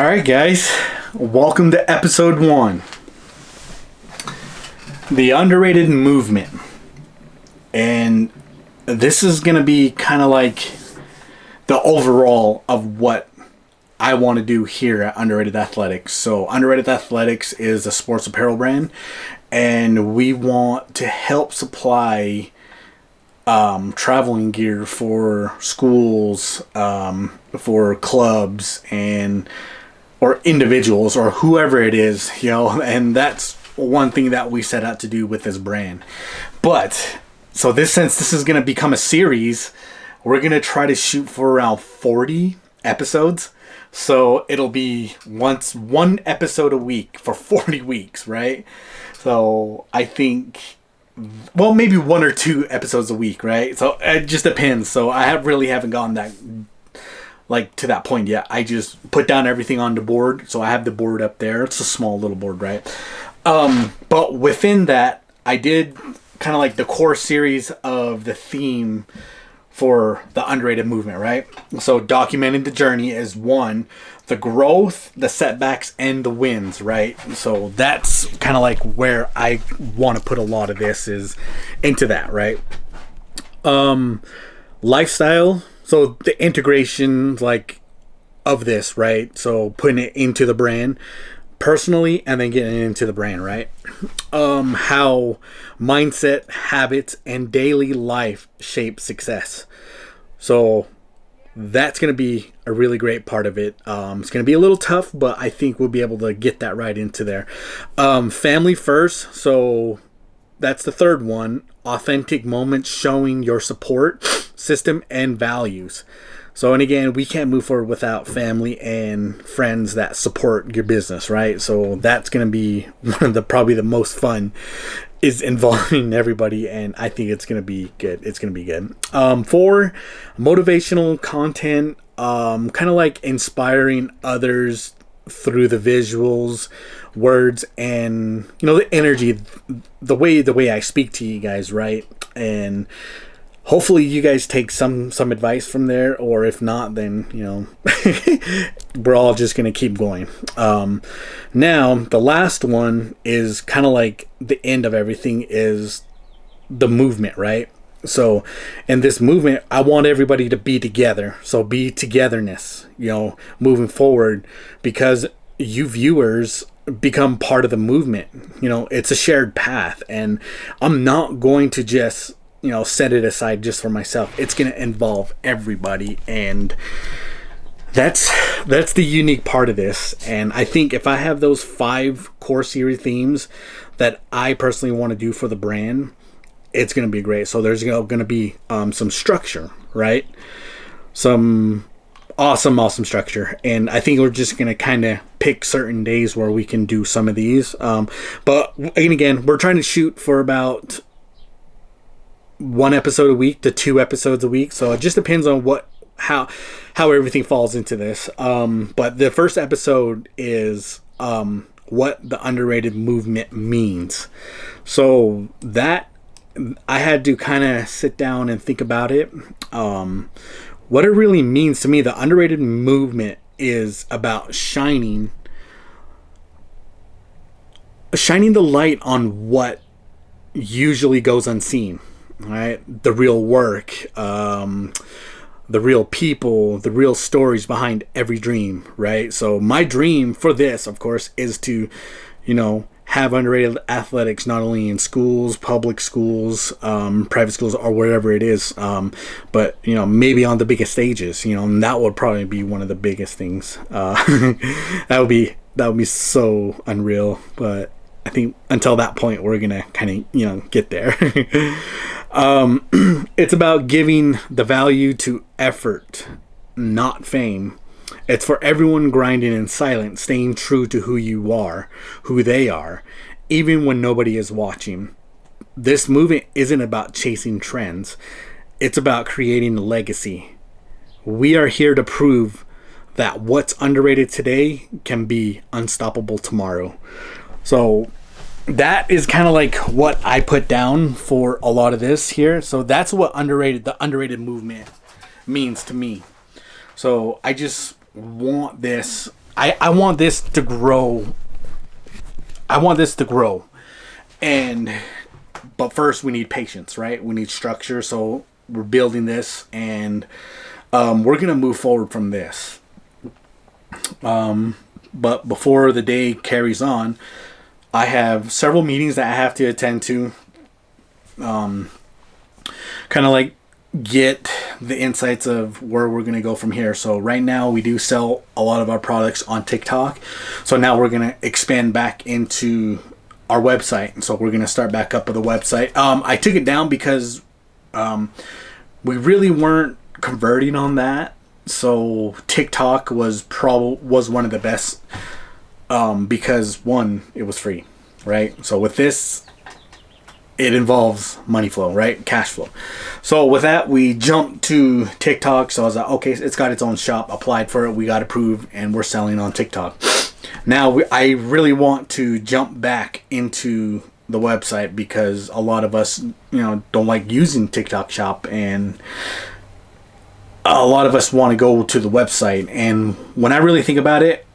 Alright guys, welcome to episode 1. The underrated movement. And this is going to be kind of like the overall of what I want to do here at Underrated Athletics. So Underrated Athletics is a sports apparel brand, and we want to help supply traveling gear for schools, for clubs, or individuals, or whoever it is, and that's one thing that we set out to do with this brand. But so since this is going to become a series, we're going to try to shoot for around 40 episodes. So it'll be one episode a week for 40 weeks, right? So I think, well, maybe 1 or 2 episodes a week, right? So it just depends. So I really haven't gotten that to that point yet. I just put down everything on the board. So I have the board up there. It's a small little board, right? But within that, I did kind of like the core series of the theme for the underrated movement, right? So documenting the journey is 1, the growth, the setbacks, and the wins, right? So that's kind of like where I want to put a lot of this is into that, right? Lifestyle. So the integration of this, right? So putting it into the brand personally and then getting into the brand, right? How mindset, habits, and daily life shape success. So that's going to be a really great part of it. It's going to be a little tough, but I think we'll be able to get that right into there. Family first. So that's the third one. Authentic moments showing your support system and values. So, and again, we can't move forward without family and friends that support your business, right? So that's going to be one of probably the most fun is involving everybody, and I think it's going to be good. It's going to be good. 4, motivational content, kind of like inspiring others through the visuals, words, and the energy, the way I speak to you guys, right? And hopefully you guys take some advice from there, or if not, then we're all just gonna keep going. Now the last one is kind of like the end of everything is the movement, right? So in this movement, I want everybody to be together. So be togetherness, moving forward, because you viewers become part of the movement. It's a shared path, and I'm not going to just set it aside just for myself. It's going to involve everybody, and that's the unique part of this. And I think if I have those 5 core series themes that I personally want to do for the brand, it's going to be great. So there's going to be some structure, right? Some awesome structure, and I think we're just going to kind of pick certain days where we can do some of these. But again, we're trying to shoot for about 1 episode a week to 2 episodes a week. So it just depends on how everything falls into this. But the first episode is what the underrated movement means. So that I had to kind of sit down and think about it. What it really means to me, the underrated movement is about shining the light on what usually goes unseen. Right, the real work, the real people, the real stories behind every dream, right? So my dream for this, of course, is to, have underrated athletics not only in schools, public schools, private schools, or wherever it is, but maybe on the biggest stages, and that would probably be one of the biggest things. That would be so unreal, but I think until that point, we're gonna kind of get there. It's about giving the value to effort, not fame. It's for everyone grinding in silence, staying true to who you are, who they are, even when nobody is watching. This movement isn't about chasing trends. It's about creating a legacy. We are here to prove that what's underrated today can be unstoppable tomorrow. So that is kind of like what I put down for a lot of this here. So that's what the underrated movement means to me. So I just want this I want this to grow. I want this to grow. But first we need patience, right? We need structure. So we're building this, and we're going to move forward from this. But before the day carries on, I have several meetings that I have to attend to. Kind of like get the insights of where we're going to go from here. So right now we do sell a lot of our products on TikTok. So now we're going to expand back into our website. So we're going to start back up with the website. I took it down because we really weren't converting on that. So TikTok was one of the best because one, it was free, right? So with this, it involves money flow, right? Cash flow. So with that, we jumped to TikTok. So I was like, okay, it's got its own shop. Applied for it. We got approved, and we're selling on TikTok. Now, I really want to jump back into the website because a lot of us, don't like using TikTok Shop, and a lot of us want to go to the website. And when I really think about it,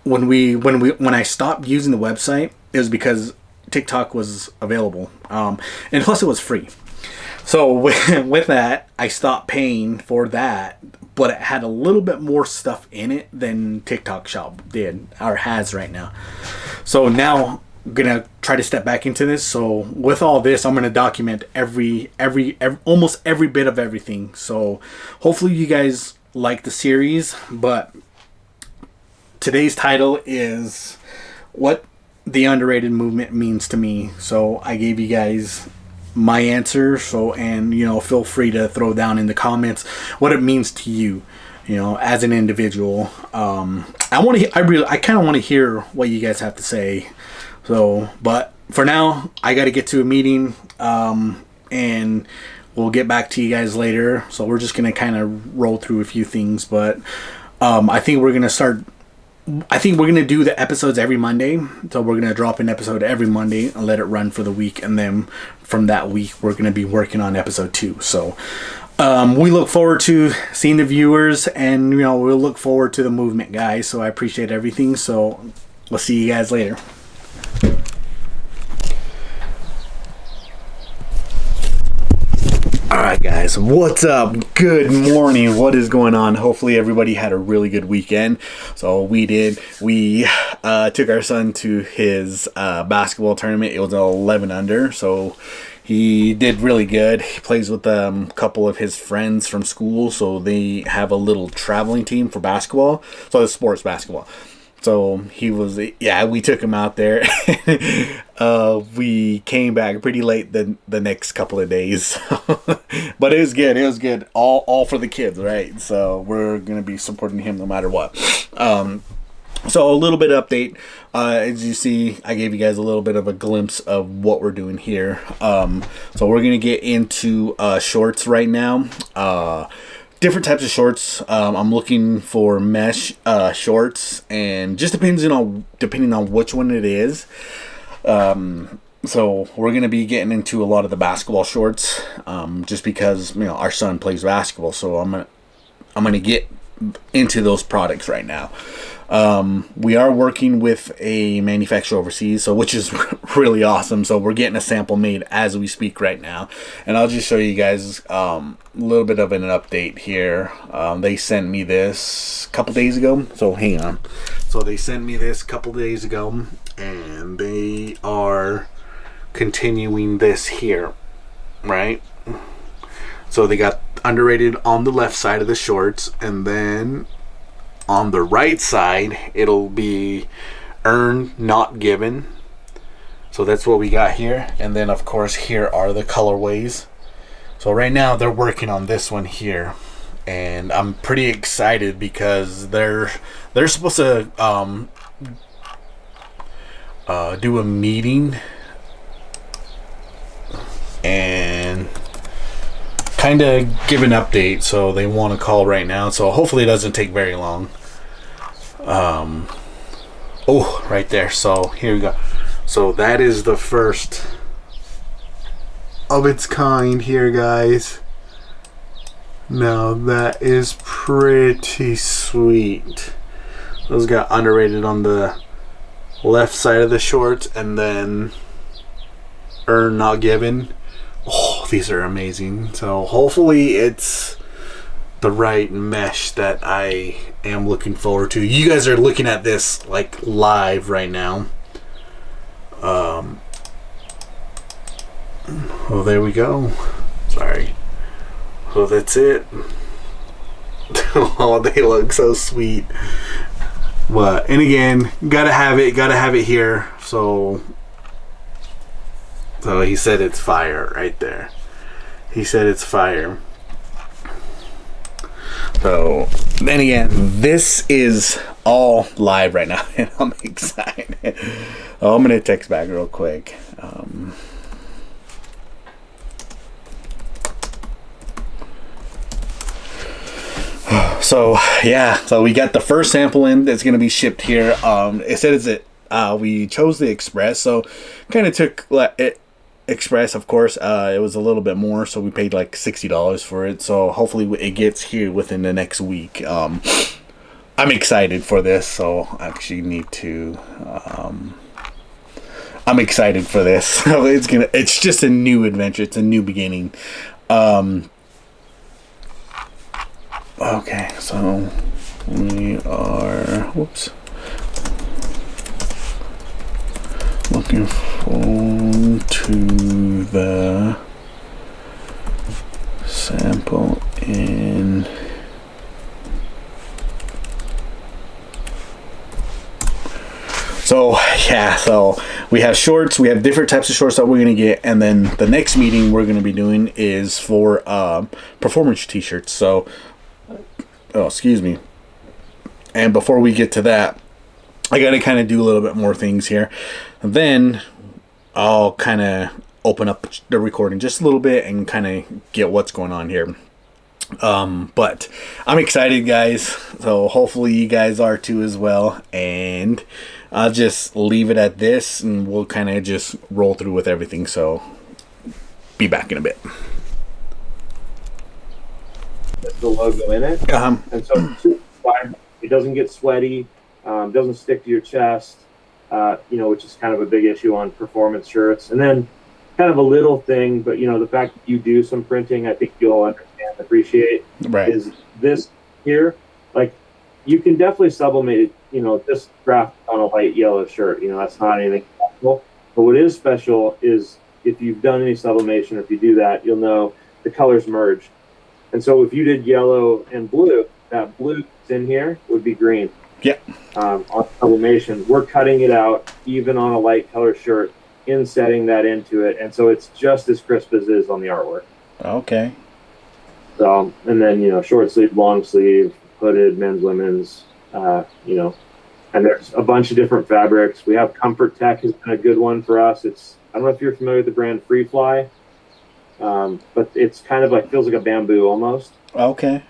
when I stopped using the website, it was because TikTok was available, and plus it was free. So with that, I stopped paying for that, but it had a little bit more stuff in it than TikTok Shop did or has right now. So now I'm gonna try to step back into this. So with all this, I'm gonna document every almost every bit of everything. So hopefully you guys like the series. But today's title is what the underrated movement means to me. So I gave you guys my answer. So, and feel free to throw down in the comments what it means to you, as an individual. I kind of want to hear what you guys have to say. So, but for now, I got to get to a meeting, and we'll get back to you guys later. So we're just gonna kind of roll through a few things, but I think we're gonna do the episodes every Monday. So we're gonna drop an episode every Monday and let it run for the week, and then from that week we're gonna be working on episode 2. So we look forward to seeing the viewers, and we'll look forward to the movement, guys. So I appreciate everything. So we'll see you guys later. Alright guys, what's up? Good morning. What is going on? Hopefully everybody had a really good weekend. So we did. We took our son to his basketball tournament. It was an 11 under, so he did really good. He plays with a couple of his friends from school, so they have a little traveling team for basketball. So it's sports basketball. So we took him out there. We came back pretty late the next couple of days. But it was good. It was good. All for the kids, right? So we're going to be supporting him no matter what. So a little bit of update. As you see, I gave you guys a little bit of a glimpse of what we're doing here. So we're going to get into shorts right now. Different types of shorts. I'm looking for mesh shorts, and just depending on which one it is. So we're gonna be getting into a lot of the basketball shorts, just because our son plays basketball. So I'm gonna get into those products right now. We are working with a manufacturer overseas, which is really awesome. So we're getting a sample made as we speak right now, and I'll just show you guys a little bit of an update here. They sent me this a couple days ago, so hang on. So they sent me this a couple days ago, and they are continuing this here, right? So they got underrated on the left side of the shorts, and then on the right side it'll be earned, not given. So that's what we got here, and then of course here are the colorways. So right now they're working on this one here, and I'm pretty excited because they're supposed to do a meeting and kind of give an update. So they want to call right now, so hopefully it doesn't take very long. Oh, right there. So here we go. So that is the first of its kind here, guys. Now that is pretty sweet. Those got underrated on the left side of the shorts, and then earn not given. Oh, these are amazing. So hopefully it's the right mesh that I am looking forward to. You guys are looking at this like live right now. Oh, there we go. Sorry. Oh, that's it. Oh, they look so sweet. But, and again, gotta have it here. So he said it's fire right there. He said it's fire. So then again, this is all live right now, and I'm excited. Oh, I'm gonna text back real quick. So yeah, so we got the first sample in that's gonna be shipped here. It said we chose the Express, so kind of took it. Express, of course, it was a little bit more, so we paid like $60 for it. So hopefully it gets here within the next week. I'm excited for this, so I actually need to. I'm excited for this. So it's just a new adventure. It's a new beginning. Okay, so we are. Whoops. Looking forward to the sample in so yeah, so we have shorts, we have different types of shorts that we're gonna get, and then the next meeting we're gonna be doing is for performance t-shirts. So excuse me, and before we get to that, I gotta kind of do a little bit more things here. And then I'll kind of open up the recording just a little bit and kind of get what's going on here. But I'm excited, guys. So hopefully you guys are too as well. And I'll just leave it at this, and we'll kind of just roll through with everything. So be back in a bit. That's the logo in it. And so it doesn't get sweaty. Doesn't stick to your chest, which is kind of a big issue on performance shirts. And then kind of a little thing, but, the fact that you do some printing, I think you'll understand and appreciate, right, is this here. Like, you can definitely sublimate it, this graphic on a light yellow shirt. That's not anything special. But what is special is if you've done any sublimation, or if you do that, you'll know the colors merge. And so if you did yellow and blue, that blue that's in here would be green. Yeah. On sublimation, we're cutting it out even on a light color shirt, insetting that into it, and so it's just as crisp as it is on the artwork. Okay. So, and then short sleeve, long sleeve, hooded, men's, women's, and there's a bunch of different fabrics. We have Comfort Tech has been a good one for us. I don't know if you're familiar with the brand Free Fly, but it's kind of feels like a bamboo almost. Okay.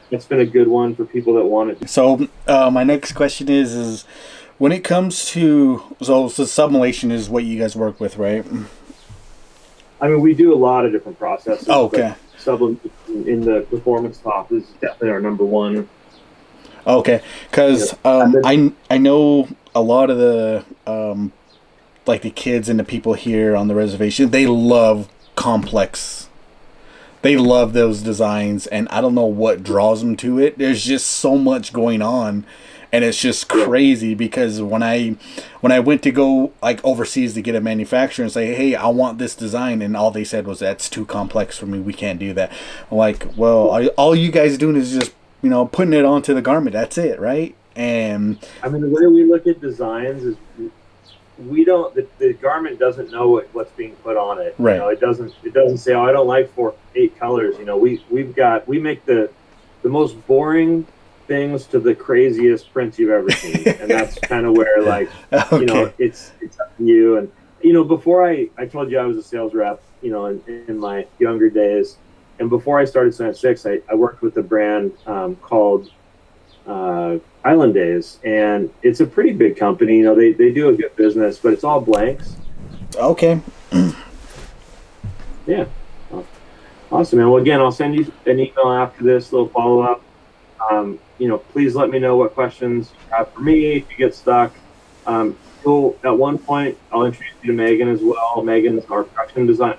It's been a good one for people that want it. So my next question is when it comes to so sublimation is what you guys work with, right? I mean, we do a lot of different processes. Oh, okay. Sublimation in the performance top is definitely our number one. Okay, because I know a lot of the the kids and the people here on the reservation, they love complex. They love those designs, and I don't know what draws them to it. There's just so much going on, and it's just crazy because when I went to go overseas to get a manufacturer and say, hey, I want this design, and all they said was, that's too complex for me, we can't do that. I'm like, well, all you guys doing is just putting it onto the garment, that's it, right? And I mean, the way we look at designs is we don't, the garment doesn't know what's being put on it. Right. It doesn't say, oh, I don't like 8 colors. We make the most boring things to the craziest prints you've ever seen. And that's kind of where okay. it's up to you. And, before I told you I was a sales rep, in my younger days, and before I started Science 6, I worked with a brand called Island Days, and it's a pretty big company. They do a good business, but it's all blanks. Okay. Yeah. Awesome, man. Well, again, I'll send you an email after this, little follow-up. Please let me know what questions you have for me if you get stuck. At one point, I'll introduce you to Megan as well. Megan's our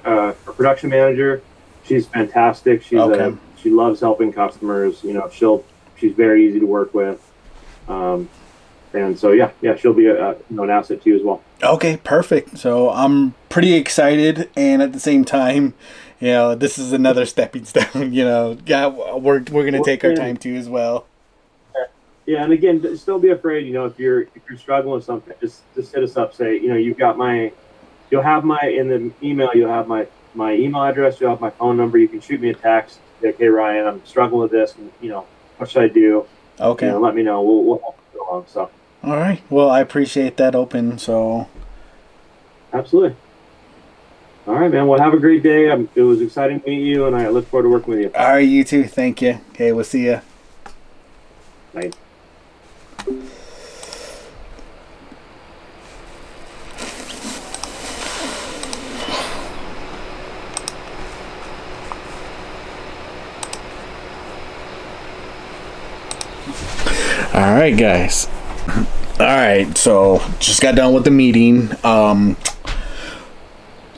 our production manager. She's fantastic. Okay. She loves helping customers. She's very easy to work with. And so she'll be an asset to you as well. Okay, perfect. So I'm pretty excited, and at the same time, this is another stepping stone. We're gonna take our time too as well. Yeah, and again, just don't be afraid. If you're struggling with something, just hit us up. Say, you'll have in the email. You'll have my email address. You'll have my phone number. You can shoot me a text. Say, okay, Ryan, I'm struggling with this. And, what should I do? Okay. Let me know. We'll help you along. So. All right. Well, I appreciate that open. So. Absolutely. All right, man. Well, have a great day. It was exciting to meet you, and I look forward to working with you. All right, you too. Thank you. Okay, we'll see you. Bye. All right, guys. All right, so just got done with the meeting.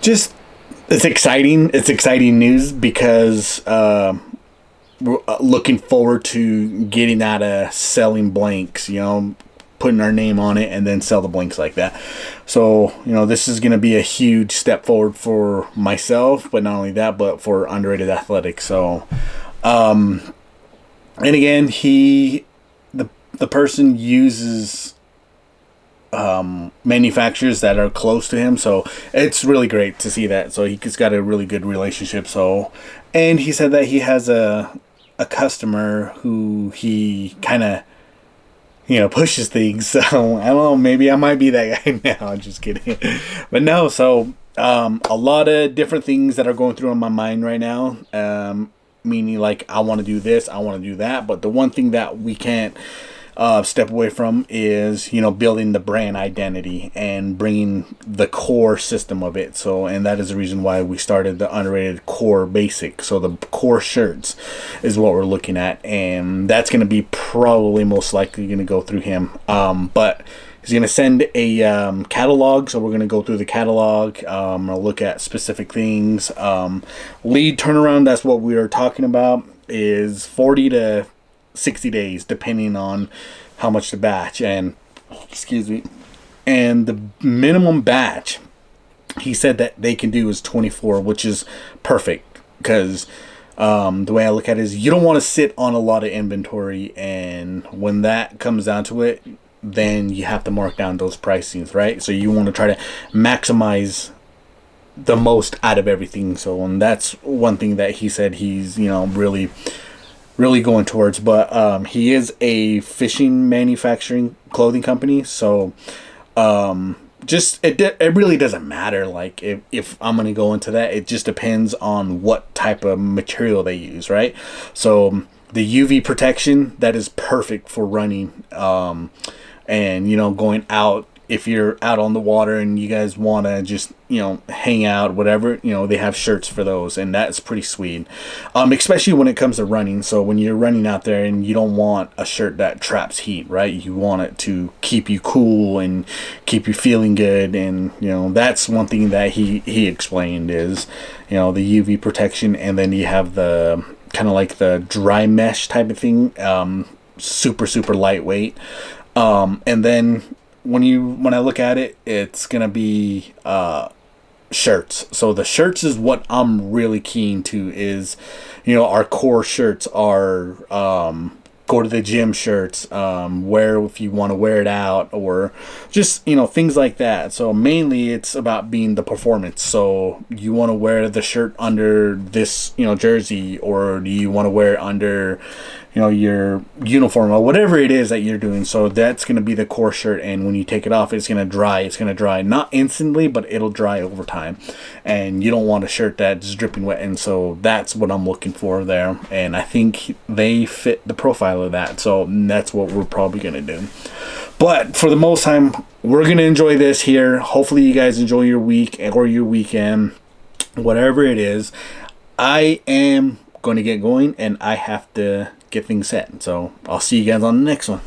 It's exciting. It's exciting news because we're looking forward to getting out of selling blanks. Putting our name on it and then sell the blanks like that. So this is going to be a huge step forward for myself, but not only that, but for Underrated Athletics. So, and again, the person uses manufacturers that are close to him, so it's really great to see that. So he's got a really good relationship. So, and he said that he has a customer who he kind of pushes things. So I don't know, maybe I might be that guy now. I'm just kidding. But no, so a lot of different things that are going through on my mind right now. Meaning like I want to do this, I want to do that. But the one thing that we can't step away from is building the brand identity and bringing the core system of it. So, and that is the reason why we started the Underrated Core Basic. So the core shirts is what we're looking at, and that's going to be probably most likely going to go through him. But he's going to send a catalog, so we're going to go through the catalog. I'll look at specific things. Lead turnaround, that's what we are talking about, is 40 to 60 days depending on how much the batch, and and the minimum batch he said that they can do is 24, which is perfect because the way I look at it is you don't want to sit on a lot of inventory, and when that comes down to it, then you have to mark down those pricings, right? So you want to try to maximize the most out of everything. So, and that's one thing that he said he's really going towards. But he is a fishing manufacturing clothing company, so it really doesn't matter like if I'm gonna go into that. It just depends on what type of material they use, right? So the UV protection, that is perfect for running, and going out. If you're out on the water and you guys want to just, hang out, whatever, they have shirts for those, and that's pretty sweet. Especially when it comes to running. So when you're running out there and you don't want a shirt that traps heat, right? You want it to keep you cool and keep you feeling good. And, that's one thing that he explained is, the UV protection, and then you have the kind of like the dry mesh type of thing, super, super lightweight. And then when I look at it, it's gonna be shirts. So the shirts is what I'm really keen to. Is our core shirts are go to the gym shirts, wear if you want to wear it out, or just things like that. So mainly it's about being the performance. So you want to wear the shirt under this jersey, or do you want to wear it under your uniform or whatever it is that you're doing. So that's going to be the core shirt, and when you take it off, it's going to dry not instantly, but it'll dry over time, and you don't want a shirt that's dripping wet. And so that's what I'm looking for there, and I think they fit the profile of that. So that's what we're probably going to do. But for the most time, we're going to enjoy this here. Hopefully you guys enjoy your week or your weekend, whatever it is. I am going to get going, and I have to get things set. So I'll see you guys on the next one.